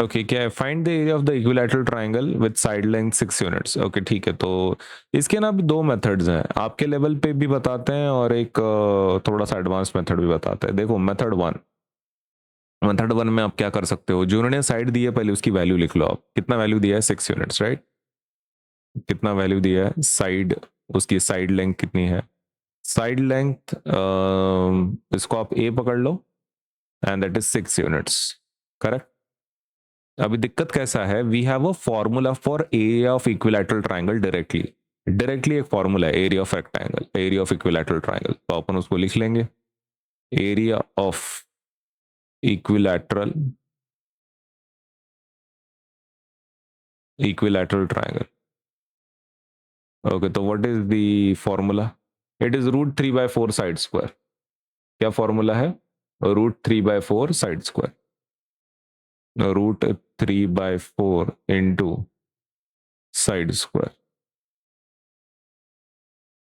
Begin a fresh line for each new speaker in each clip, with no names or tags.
Okay, क्या है? Find the area of the equilateral triangle with side length 6 units. Okay ठीक है, तो इसके ना भी दो मेथड्स हैं, आपके लेवल पे भी बताते हैं और एक थोड़ा सा एडवांस मेथड भी बताते हैं। देखो मेथड वन में आप क्या कर सकते हो, जो उन्होंने साइड दी है पहले उसकी वैल्यू लिख लो। आप कितना वैल्यू दिया है? 6 यूनिट्स, राइट? कितना वैल्यू दिया है? साइड, उसकी साइड लेंथ कितनी है? साइड लेंथ इसको आप ए पकड़ लो and that is 6 units, correct? अभी दिक्कत कैसा है, we have a formula for area of equilateral triangle directly. Directly एक फॉर्मूला है area of rectangle, area of equilateral triangle, तो अपन उसको लिख लेंगे, area of equilateral triangle. Okay, तो what is the formula? It is √3/4 side square. क्या formula है? √3/4 side square, √3/4 into side square.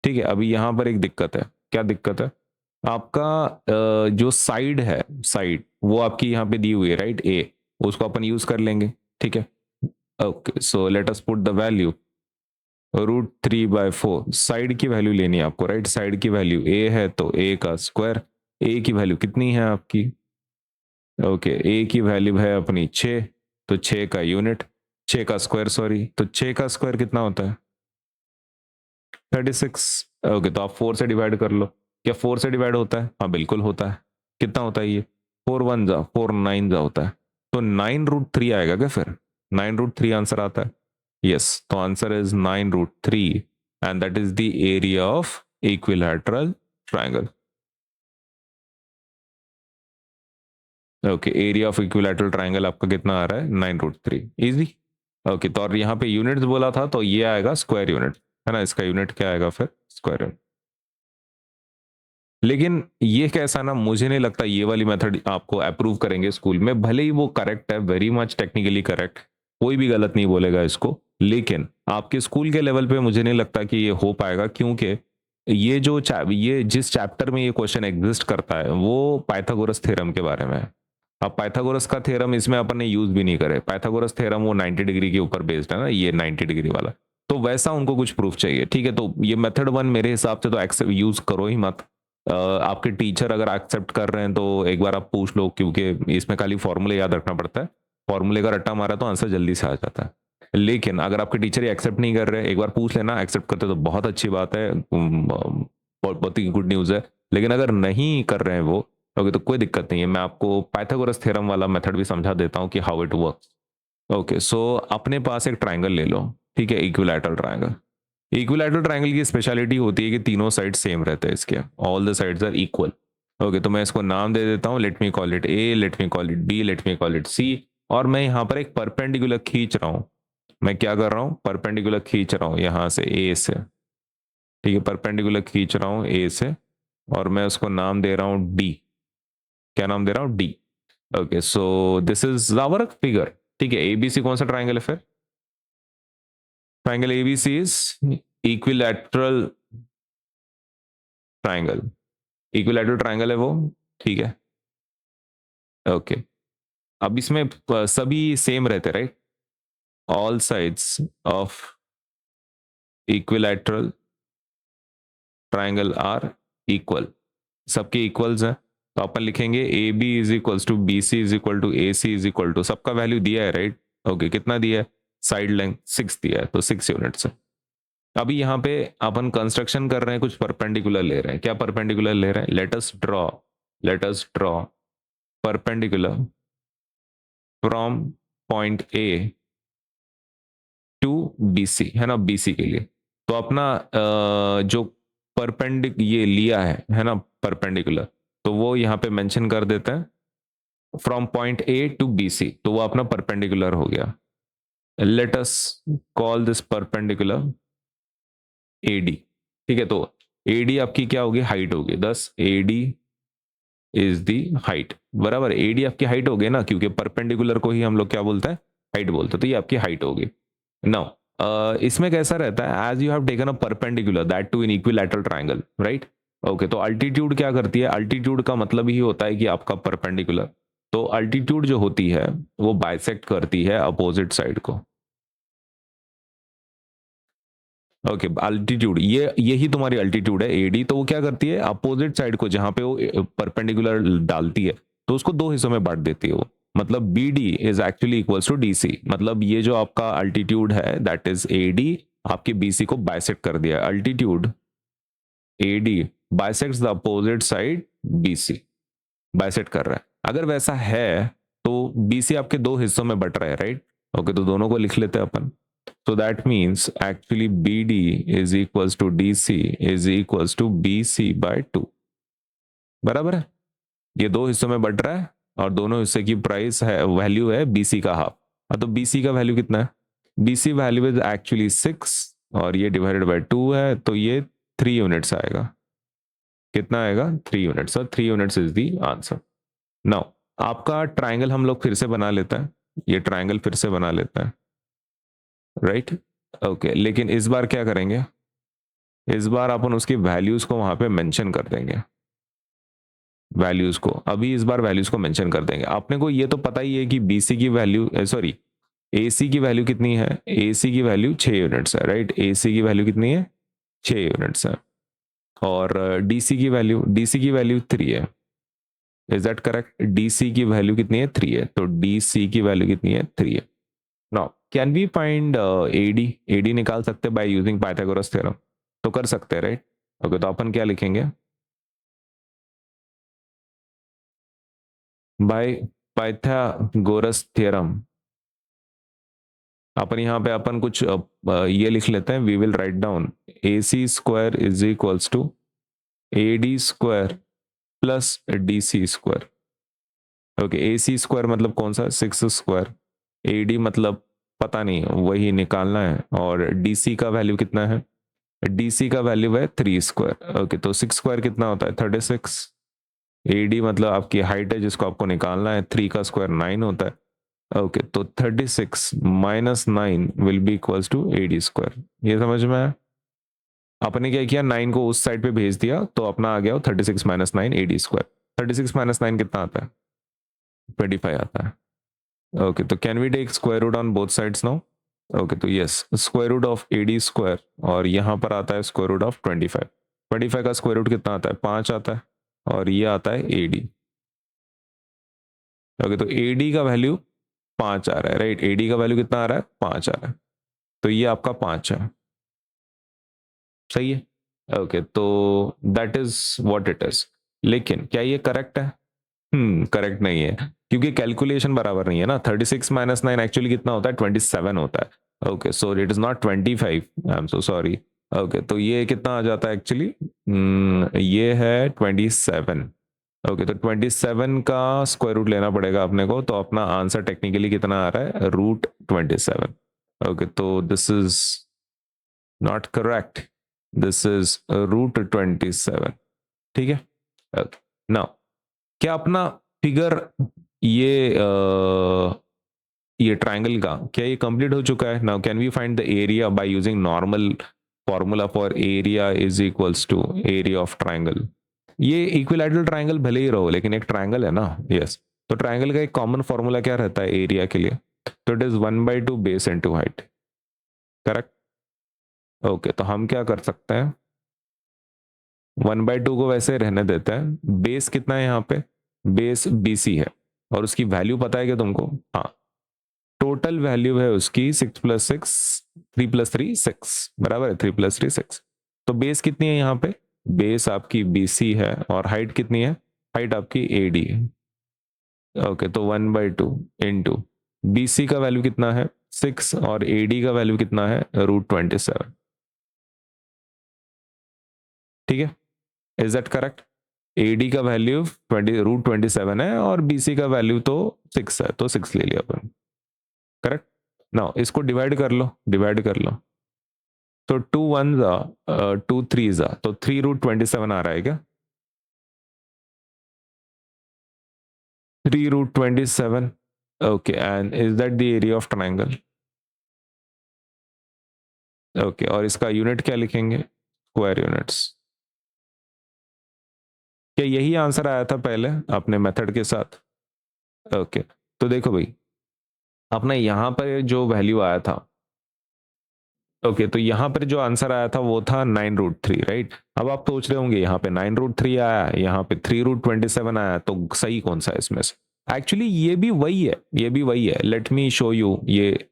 ठीक है, अभी यहां पर एक दिक्कत है। क्या दिक्कत है? आपका जो साइड है, साइड वो आपकी यहाँ पे दी हुई है, राइट? ए, उसको अपन यूज कर लेंगे, ठीक है? Okay, so let us put the value √3/4। Side की वैल्यू लेनी है आपको, राइट? साइड की वैल्यू ए है तो ए का स्क्वायर। ए की वैल्यू कितनी है आपकी? ओके, ए की वैल्यू है अपनी 6, तो 6 का यूनिट, 6 का स्क्वायर सॉरी, तो 6 का स्क्वायर कितना होता है? 36। ओके, तो आप 4 से डिवाइड कर लो। क्या 4 से डिवाइड होता है? हाँ बिल्कुल होता है। कितना होता है ये? 4 1 जा 4 9 जा होता है, तो 9√3 आएगा क्या फिर? 9√3 आंसर आता है। यस, तो answer is 9√3 and that is the area of equilateral triangle. Okay, area of equilateral triangle आपका कितना आ रहा है? 9√3। इजी। ओके, तो और यहाँ पे यूनिट्स बोला था तो ये आएगा स्क्वायर यूनिट, है ना? इसका यूनिट क्या आएगा फिर? Square unit. लेकिन ये कैसा ना, मुझे नहीं लगता ये वाली मेथड आपको अप्रूव करेंगे स्कूल में, भले ही वो करेक्ट है, वेरी मच टेक्निकली करेक्ट, कोई भी गलत नहीं बोलेगा इसको, लेकिन आपके स्कूल के लेवल पे मुझे नहीं लगता कि ये हो पाएगा, क्योंकि ये जिस चैप्टर में ये क्वेश्चन एग्जिस्ट करता है वो पाइथागोरस थ्योरम के बारे में है। अब पाइथागोरस का थ्योरम इसमें अपन ने यूज भी नहीं करे। पाइथागोरस थ्योरम वो 90 डिग्री के ऊपर बेस्ड है ना, ये 90 डिग्री वाला, तो वैसा उनको कुछ प्रूफ चाहिए, ठीक है? तो ये मेथड वन मेरे हिसाब से तो एक्सेप्ट यूज करो ही मत। आपके टीचर अगर एक्सेप्ट कर रहे हैं तो एक बार आप पूछ लो, क्योंकि इसमें खाली फॉर्मूले याद रखना पड़ता है, फॉर्मूले का रट्टा मारा तो आंसर जल्दी से आ जाता है। लेकिन अगर आपके टीचर एक्सेप्ट नहीं कर रहे, एक बार पूछ लेना, एक्सेप्ट करते तो बहुत अच्छी बात है, बहुत बहुत ही गुड न्यूज़ है। लेकिन अगर नहीं कर रहे हैं वो, ओके, तो कोई दिक्कत नहीं है, मैं आपको पाइथागोरस थ्योरम वाला मेथड भी समझा देता हूँ कि how it works. Okay, so अपने पास एक ट्राइंगल ले लो, ठीक है? Equilateral triangle. इक्विलैटरल ट्राइंगल की स्पेशलिटी होती है कि तीनों साइड सेम रहते हैं इसके, all the sides are equal. Okay, तो मैं इसको नाम दे देता हूँ, let me call it A, let me call it B, let me call it C, और मैं यहाँ पर एक परपेंडिकुलर खींच रहा हूँ। मैं क्या कर रहा हूँ? परपेंडिकुलर खींच रहा हूँ यहाँ से ए से, ठीक है? परपेंडिकुलर खींच रहा हूँ ए से, और मैं उसको नाम दे रहा हूँ डी। क्या नाम दे रहा हूँ? D. Okay, so this is our figure, ठीक है? एबीसी कौन सा ट्राइंगल है फिर? Triangle ABC is equilateral triangle, equilateral triangle है वो, ठीक है? ओके, अब इसमें सभी सेम रहते, right? All sides of equilateral triangle are equal, सबके इक्वल्स हैं, तो अपन लिखेंगे A B is equals to B C is equal to A C is equal to, सबका वैल्यू दिया है, राइट? ओके, कितना दिया है? साइड लेंथ 6 दिया है, तो 6 यूनिट्स है। अभी यहाँ पे अपन कंस्ट्रक्शन कर रहे हैं, कुछ परपेंडिकुलर ले रहे हैं। क्या परपेंडिकुलर ले रहे हैं? Let us draw perpendicular from point A to BC, है ना? बीसी के लिए तो अपना जो परपेंडिक ये लिया है ना, परपेंडिकुलर, तो वो यहाँ पे मेंशन कर देते हैं from point A to BC, तो वो अपना परपेंडिकुलर हो गया। Let us call this perpendicular AD, ठीक है? तो एडी आपकी क्या होगी? हाइट होगी, दस एडी इज दी हाइट, बराबर? एडी आपकी हाइट हो गई ना, क्योंकि परपेंडिकुलर को ही हम लोग क्या बोलते हैं? हाइट बोलते हैं, तो ये आपकी हाइट होगी। नाउ इसमें कैसा रहता है, as you have taken a perpendicular that to in equilateral triangle, right? Okay, तो अल्टीट्यूड क्या करती है? अल्टीट्यूड का मतलब ही होता है कि आपका परपेंडिकुलर तो अल्टीट्यूड जो होती है वो बाइसेक्ट करती है अपोजिट साइड को। ओके, अल्टीट्यूड, ये यही तुम्हारी अल्टीट्यूड है एडी, तो वो क्या करती है अपोजिट साइड को जहां पे वो परपेंडिकुलर डालती है तो उसको दो हिस्सों में बांट देती है वो। मतलब B D is actually equals to D C, मतलब ये जो आपका अल्टीट्यूड है दैट इज ए डी, आपके बी सी को बाइसेक्ट कर दिया। Altitude A D bisects the opposite side B C, bisect कर रहा है। अगर वैसा है तो बी सी आपके दो हिस्सों में बट रहा है, राइट? ओके, तो दोनों को लिख लेते हैं अपन। So that means actually BD is equals to DC is equals to BC by 2, बराबर है? ये दो हिस्सों में बट रहा है और दोनों हिस्से की प्राइस है, वैल्यू है BC का हाफ। तो BC का वैल्यू कितना है? BC वैल्यू इज एक्चुअली 6 और ये डिवाइडेड बाय 2 है, तो ये 3 यूनिट्स आएगा। कितना आएगा? 3 यूनिट्स। और 3 units is the answer. Now आपका ट्राइंगल हम लोग फिर से बना लेते हैं, ये ट्राइंगल फिर से बना लेते हैं, राइट? ओके, लेकिन इस बार क्या करेंगे, इस बार अपन उसकी वैल्यूज को वहां पे मेंशन कर देंगे। वैल्यूज को अभी इस बार वैल्यूज को मेंशन कर देंगे। आपने को ये तो पता ही है कि बीसी की वैल्यू, सॉरी एसी की वैल्यू कितनी है? एसी की वैल्यू 6 यूनिट्स है, राइट? एसी की वैल्यू कितनी है? 6 यूनिट्स है। और डीसी की वैल्यू 3 है। Is that correct? डीसी की वैल्यू कितनी है? 3 है। तो डीसी की वैल्यू कितनी है? 3 है। Now can we find AD? AD निकाल सकते हैं बाय यूजिंग पाइथागोरस थ्योरम, तो कर सकते हैं, राइट? ओके, तो अपन क्या लिखेंगे? बाय पाइथागोरस थ्योरम अपन यहाँ पे अपन कुछ ये लिख लेते हैं। We will write down A C square is equals to A D square plus D C square. Okay, A C square मतलब कौन सा? 6 स्क्वायर। ए डी मतलब पता नहीं, वही निकालना है। और डी सी का वैल्यू कितना है? डी सी का वैल्यू है 3 स्क्वायर। ओके, तो 6 स्क्वायर कितना होता है? 36। ए डी मतलब आपकी हाइट है जिसको आपको निकालना है, 3 का स्क्वायर 9 होता है। ओके, तो 36 minus 9 will be equals to A D square. ये समझ में आया? आपने क्या किया, 9 को उस साइड पे भेज दिया तो अपना आ गया 36 minus 9 A D square. 36 minus 9 कितना आता है? 25 आता है। ओके, तो can we take square root on both sides now? Okay, तो yes, square root of A D square, और यहाँ पर आता है स्क्वायर रूट ऑफ 25। 25 का स्क्वायर रूट कितना आता है? 5 आता है। और ये आता है ए डी। ओके, तो ए डी का वैल्यू 5 आ रहा है, राइट? ए डी का वैल्यू कितना आ रहा है? 5 आ रहा है। तो ये आपका 5 है, सही है? ओके, तो that is what it is. लेकिन क्या ये करेक्ट है? करेक्ट नहीं है, क्योंकि कैलकुलेशन बराबर नहीं है ना। 36 माइनस 9 एक्चुअली कितना होता है? 27 होता है। Okay, so it is not 25, I am so sorry. Okay, तो ये कितना आ जाता है एक्चुअली? ये है 27। ओके, तो 27 का स्क्वायर रूट लेना पड़ेगा अपने को, तो अपना आंसर टेक्निकली कितना आ रहा है? रूट 27। ओके, तो this is not correct, this is root 27। ठीक है? ओके, नाउ क्या अपना फिगर ये ये ट्राइंगल का क्या ये कंप्लीट हो चुका है? Now can we find the area by using normal formula for area is equals to area of triangle. ये इक्विलैटरल ट्राइंगल भले ही रहो लेकिन एक ट्राइंगल है ना। यस, तो ट्राइंगल का एक कॉमन फॉर्मूला क्या रहता है एरिया के लिए? तो it is 1/2 base into height, correct? Okay, तो हम क्या कर सकते हैं, 1/2 को वैसे रहने देते हैं। बेस कितना है यहाँ पे? बेस BC है, और उसकी वैल्यू पता है क्या तुमको? हाँ, टोटल वैल्यू है उसकी 6 + 6, 3 + 3 6, बराबर है? 3 + 3 6। तो बेस कितनी है यहाँ पे? बेस आपकी BC है, और हाइट कितनी है? हाइट आपकी AD है। ओके, तो 1/2 इंटू BC का वैल्यू कितना है? 6, और AD का वैल्यू कितना है? रूट 27। ठीक है, इज दैट करेक्ट? AD का वैल्यू 20 रूट 27 है, और BC का वैल्यू तो 6 है, तो 6 ले लिया अपन, करेक्ट? नाउ इसको डिवाइड कर लो, डिवाइड कर लो। तो 2 1 2 3 तो 3 रूट 27 आ रहा है क्या? 3 root 27। Okay, and is that the area of triangle? Okay, और इसका यूनिट क्या लिखेंगे? Square units. क्या यही आंसर आया था पहले अपने मेथड के साथ? ओके, तो देखो भाई, अपना यहाँ पर जो वैल्यू आया था, ओके, तो यहाँ पर जो आंसर आया था वो था 9√3, राइट। अब आप सोच रहे होंगे यहाँ पे 9√3 आया, यहाँ पे 3√27 आया, तो सही कौन सा है इसमें से? एक्चुअली ये भी वही है, ये भी वही है। Let me show you. ये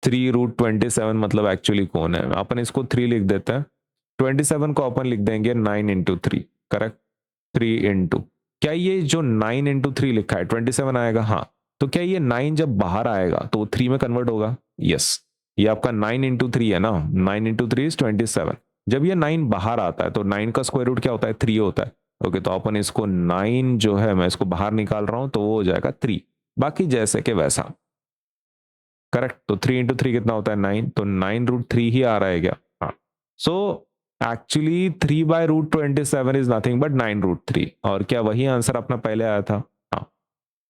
3√27 मतलब एक्चुअली कौन है? अपन इसको 3 लिख देते हैं, 27 को अपन लिख देंगे 9 × 3, करेक्ट। 3 × क्या ये जो 9 × 3 लिखा है 27 आएगा? हाँ। तो क्या ये 9 जब बाहर आएगा तो 3 में कन्वर्ट होगा? यस। ये आपका 9 × 3 है ना, 9 × 3 इज 27। जब ये 9 बाहर आता है तो 9 का स्क्वायर रूट क्या होता है? 3 होता है। ओके, तो अपन इसको 9 जो है, मैं इसको बाहर निकाल रहा हूं तो वो हो जाएगा 3। बाकी जैसे कि वैसा, करेक्ट। तो 3 × 3 कितना होता है? 9। तो 9√3 ही आ रहा है क्या? हाँ। So actually 3/√27 is nothing but 9√3। और क्या वही आंसर अपना पहले आया था? हाँ।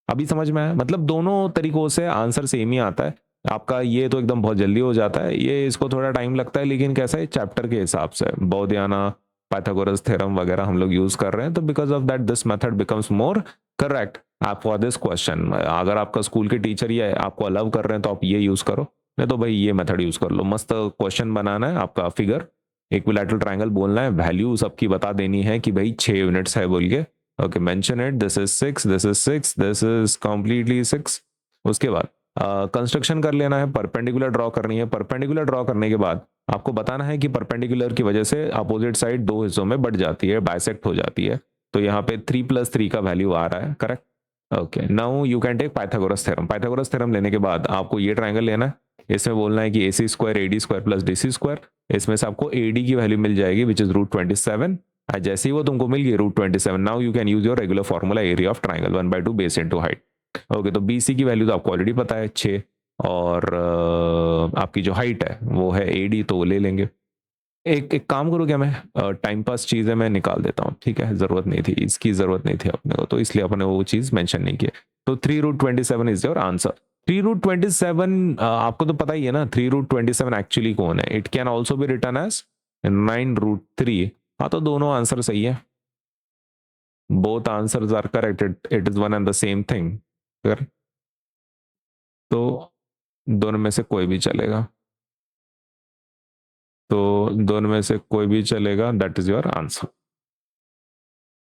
अभी समझ में आया? मतलब दोनों तरीकों से आंसर सेम ही आता है। आपका ये तो एकदम बहुत जल्दी हो जाता है, ये इसको थोड़ा टाइम लगता है, लेकिन कैसा है, चैप्टर के हिसाब से बौद्धियाना, पाइथागोरस थ्योरम वगैरह हम लोग यूज कर रहे हैं, तो because of that this method becomes more correct आप फॉर दिस क्वेश्चन। अगर आपका स्कूल के टीचर ये आपको अलाउ कर रहे हैं तो आप ये यूज करो, नहीं तो भाई ये मेथड यूज कर लो। मस्त क्वेश्चन बनाना है आपका, फिगर इक्विलैटरल ट्रायंगल बोलना है, वैल्यू सबकी बता देनी है कि भाई 6 यूनिट्स है बोल के। Okay, mention it, this is 6, this is 6, this is completely 6। उसके बाद कंस्ट्रक्शन कर लेना है, परपेंडिकुलर ड्रॉ करनी है। परपेंडिकुलर ड्रॉ करने के बाद आपको बताना है कि परपेंडिकुलर की वजह से अपोजिट साइड दो हिस्सों में बढ़ जाती है, बाइसेक्ट हो जाती है। तो यहाँ पे 3+3 का वैल्यू आ रहा है, correct. Okay, now you can take Pythagoras theorem. Pythagoras theorem लेने के बाद आपको ये ट्रायंगल लेना है, इसमें बोलना है कि AC² AD² प्लस DC²। इसमें से आपको AD की वैल्यू मिल जाएगी विच इज √27। जैसे ही वो तुमको मिल गई √27, now you can use your regular formula area of triangle 1/2 base into height. Okay, तो BC की वैल्यू तो आपको ऑलरेडी पता है 6, और आपकी जो हाइट है वो है AD, तो वो ले लेंगे। एक एक काम करो, क्या मैं टाइम पास चीज़ है मैं निकाल देता हूँ, ठीक है, ज़रूरत नहीं थी इसकी, ज़रूरत नहीं थी अपने को, तो इसलिए अपने वो चीज़ मेंशन नहीं की। तो 3√27 इज योर आंसर। 3√27 आपको तो पता ही है ना, 3√27 एक्चुअली कौन है? It can also be written as 9√3। हाँ, तो दोनों आंसर सही है, both answers are correct, it is one and the same thing. तो दोनों में से कोई भी चलेगा, तो दोनों में से कोई भी चलेगा, दैट इज योर आंसर।